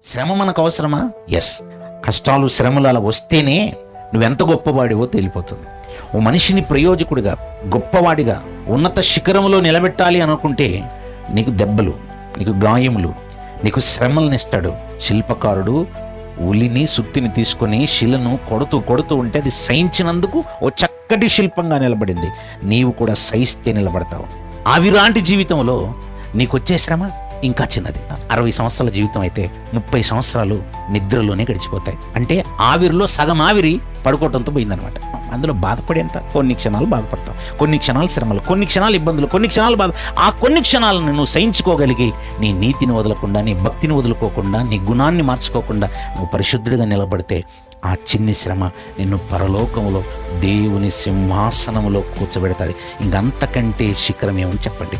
శ్రమ మనకు అవసరమా? ఎస్. కష్టాలు శ్రమలు అలా వస్తేనే నువ్వెంత గొప్పవాడివో తేలిపోతుంది. ఓ మనిషిని ప్రయోజకుడిగా, గొప్పవాడిగా, ఉన్నత శిఖరంలో నిలబెట్టాలి అనుకుంటే నీకు దెబ్బలు, నీకు గాయములు, నీకు శ్రమలనిస్తాడు. శిల్పకారుడు ఉలిని సుత్తిని తీసుకొని శిలను కొడుతూ ఉంటే అది సహించినందుకు ఓ చక్కటి శిల్పంగా నిలబడింది. నీవు కూడా సహిస్తే నిలబడతావు. ఆవిరాంటి జీవితంలో నీకొచ్చే శ్రమ ఇంకా చిన్నది. 60 సంవత్సరాల జీవితం అయితే 30 సంవత్సరాలు నిద్రలోనే గడిచిపోతాయి. అంటే ఆవిరిలో సగం ఆవిరి పడుకోవటంతో పోయిందనమాట. అందులో బాధపడేంత కొన్ని క్షణాలు బాధపడతావు, కొన్ని క్షణాలు శ్రమలు, కొన్ని క్షణాలు ఇబ్బందులు, కొన్ని క్షణాలు బాధ. ఆ కొన్ని క్షణాలను నువ్వు సహించుకోగలిగి నీ నీతిని వదలకుండా, నీ భక్తిని వదులుకోకుండా, నీ గుణాన్ని మార్చుకోకుండా నువ్వు పరిశుద్ధుడిగా నిలబడితే ఆ చిన్ని శ్రమ నిన్ను పరలోకములో దేవుని సింహాసనములో కూర్చోబెడతాది. ఇంకంతకంటే శిఖరం ఏమని చెప్పండి.